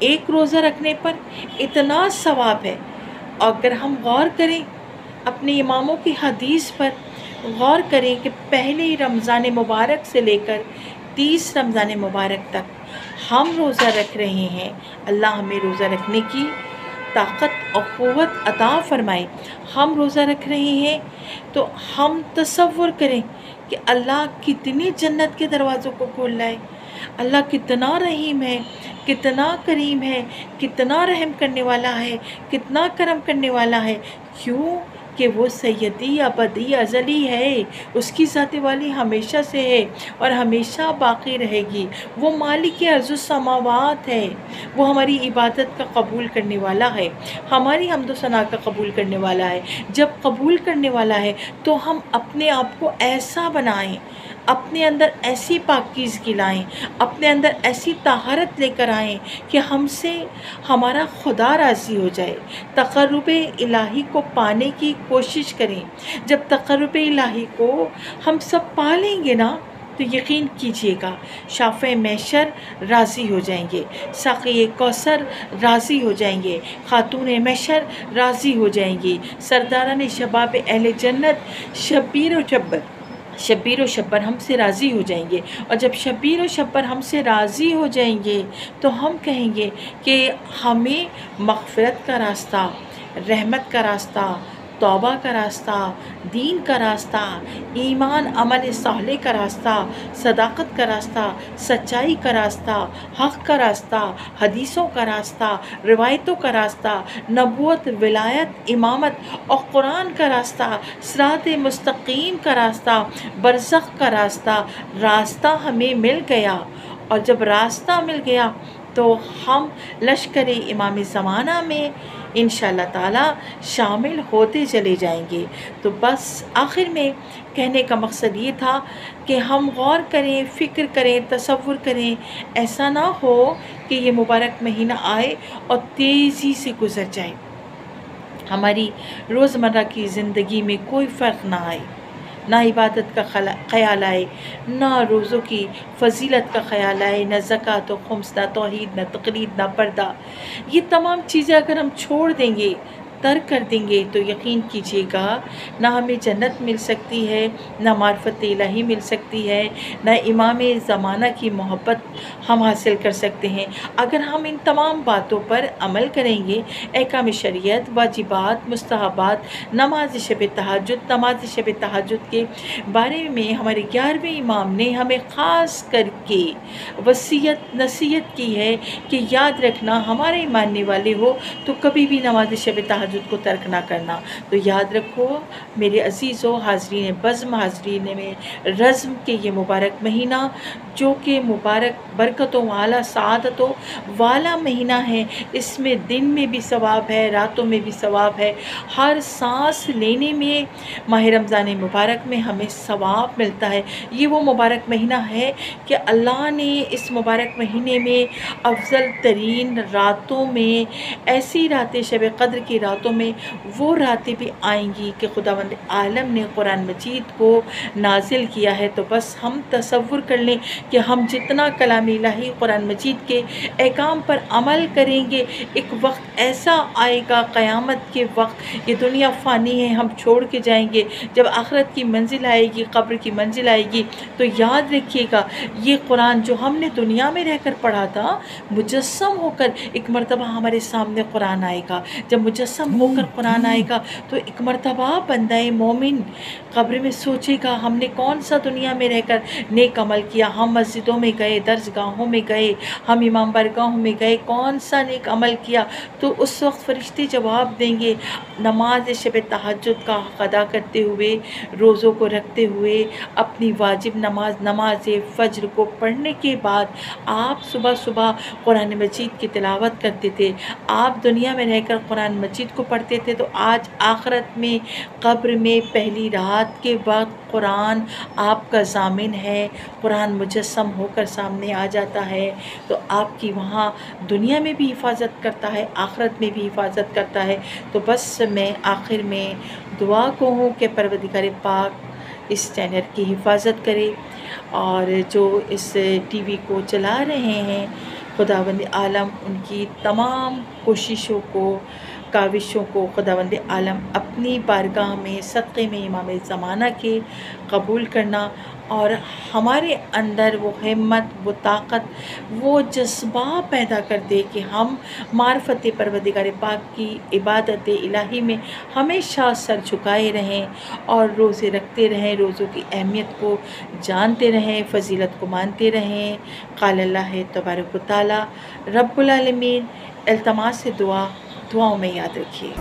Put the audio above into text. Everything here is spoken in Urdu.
ایک روزہ رکھنے پر اتنا ثواب ہے۔ اگر ہم غور کریں اپنے اماموں کی حدیث پر، غور کریں کہ پہلے رمضان مبارک سے لے کر 30 رمضان مبارک تک ہم روزہ رکھ رہے ہیں، اللہ ہمیں روزہ رکھنے کی طاقت اور قوت عطا فرمائے۔ ہم روزہ رکھ رہے ہیں تو ہم تصور کریں کہ اللہ کتنی جنت کے دروازوں کو کھول رہا ہے، اللہ کتنا رحیم ہے، کتنا کریم ہے، کتنا رحم کرنے والا ہے، کتنا کرم کرنے والا ہے۔ کیوں کہ وہ سیدی ابدی ازلی ہے، اس کی ذات والی ہمیشہ سے ہے اور ہمیشہ باقی رہے گی۔ وہ مالک ارض السماوات ہے، وہ ہماری عبادت کا قبول کرنے والا ہے، ہماری حمد و ثنا کا قبول کرنے والا ہے۔ جب قبول کرنے والا ہے تو ہم اپنے آپ کو ایسا بنائیں، اپنے اندر ایسی پاکیزگی لائیں، اپنے اندر ایسی طہارت لے کر آئیں کہ ہم سے ہمارا خدا راضی ہو جائے۔ تقرب الہی کو پانے کی کوشش کریں۔ جب تقرب الہی کو ہم سب پا لیں گے نا تو یقین کیجئے گا شافع محشر راضی ہو جائیں گے، ساقی کوثر راضی ہو جائیں گے، خاتون محشر راضی ہو جائیں گی، سرداران شباب اہل جنت شبیر و شبر ہم سے راضی ہو جائیں گے۔ اور جب شبیر و شبر ہم سے راضی ہو جائیں گے تو ہم کہیں گے کہ ہمیں مغفرت کا راستہ، رحمت کا راستہ، توبہ کا راستہ، دین کا راستہ، ایمان عمل صالح کا راستہ، صداقت کا راستہ، سچائی کا راستہ، حق کا راستہ، حدیثوں کا راستہ، روایتوں کا راستہ، نبوت، ولایت، امامت اور قرآن کا راستہ، صراط مستقیم کا راستہ، برزخ کا راستہ ہمیں مل گیا۔ اور جب راستہ مل گیا تو ہم لشکر امام زمانہ میں انشاءاللہ تعالی شامل ہوتے چلے جائیں گے۔ تو بس آخر میں کہنے کا مقصد یہ تھا کہ ہم غور کریں، فکر کریں، تصور کریں، ایسا نہ ہو کہ یہ مبارک مہینہ آئے اور تیزی سے گزر جائے، ہماری روزمرہ کی زندگی میں کوئی فرق نہ آئے، نہ عبادت کا خیال آئے، نہ روزوں کی فضیلت کا خیال آئے، نہ زکوٰۃ و خمس، نہ توحید، نہ تقلید، نہ پردہ۔ یہ تمام چیزیں اگر ہم چھوڑ دیں گے، ترک کر دیں گے تو یقین کیجیے گا نہ ہمیں جنت مل سکتی ہے، نہ معرفت الہی مل سکتی ہے، نہ امام زمانہ کی محبت ہم حاصل کر سکتے ہیں۔ اگر ہم ان تمام باتوں پر عمل کریں گے، احکام شریعت، واجبات، مستحبات، نماز شب تہجد کے بارے میں ہمارے 11ویں امام نے ہمیں خاص کر کے وصیت نصیحت کی ہے کہ یاد رکھنا ہمارے ماننے والے ہو تو کبھی بھی نماز شب تہجد کو ترک نہ کرنا۔ تو یاد رکھو میرے عزیزو، حاضرین بزم، حاضرین میں رزم کے یہ مبارک مہینہ جو کہ مبارک برکتوں والا، سعادتوں والا مہینہ ہے، اس میں دن میں بھی ثواب ہے، راتوں میں بھی ثواب ہے، ہر سانس لینے میں ماہ رمضان مبارک میں ہمیں ثواب ملتا ہے۔ یہ وہ مبارک مہینہ ہے کہ اللہ نے اس مبارک مہینے میں افضل ترین راتوں میں، ایسی راتیں شب قدر کی راتوں میں وہ راتیں بھی آئیں گی کہ خداوند عالم نے قرآن مجید کو نازل کیا ہے۔ تو بس ہم تصور کر لیں کہ ہم جتنا کلام الہی قرآن مجید کے احکام پر عمل کریں گے، ایک وقت ایسا آئے گا قیامت کے وقت، یہ دنیا فانی ہے، ہم چھوڑ کے جائیں گے، جب آخرت کی منزل آئے گی، قبر کی منزل آئے گی، تو یاد رکھیے گا یہ قرآن جو ہم نے دنیا میں رہ کر پڑھا تھا، مجسم ہو کر ایک مرتبہ ہمارے سامنے قرآن آئے گا۔ جب مجسم ہو کر قرآن آئے گا تو ایک مرتبہ بندہ مومن قبر میں سوچے گا ہم نے کون سا دنیا میں رہ کر نیک عمل کیا، ہم مسجدوں میں گئے، درسگاہوں میں گئے، ہم امام برگاہوں میں گئے، کون سا نیک عمل کیا۔ تو اس وقت فرشتے جواب دیں گے نماز شب تہجد کا حق ادا کرتے ہوئے، روزوں کو رکھتے ہوئے، اپنی واجب نماز فجر کو پڑھنے کے بعد آپ صبح صبح قرآن مجید کی تلاوت کرتے تھے، آپ دنیا میں رہ کر قرآن مجید کو پڑھتے تھے، تو آج آخرت میں قبر میں پہلی رات کے وقت قرآن آپ کا ضامن ہے، قرآن مجسم ہو کر سامنے آ جاتا ہے، تو آپ کی وہاں دنیا میں بھی حفاظت کرتا ہے، آخرت میں بھی حفاظت کرتا ہے۔ تو بس میں آخر میں دعا کو ہوں کہ پروردگار پاک اس چینل کی حفاظت کرے، اور جو اس ٹی وی کو چلا رہے ہیں خداوند عالم ان کی تمام کوششوں کو، کاوشوں کو خداوند عالم اپنی بارگاہ میں صدقے میں امام زمانہ کے قبول کرنا، اور ہمارے اندر وہ ہمت، وہ طاقت، وہ جذبہ پیدا کر دے کہ ہم معرفت پروردگار پاک کی عبادت الہی میں ہمیشہ سر جھکائے رہیں اور روزے رکھتے رہیں، روزوں کی اہمیت کو جانتے رہیں، فضیلت کو مانتے رہیں۔ قال اللہ تبارک و تعالی رب العالمین۔ التماس دعاؤں میں یاد رکھیے۔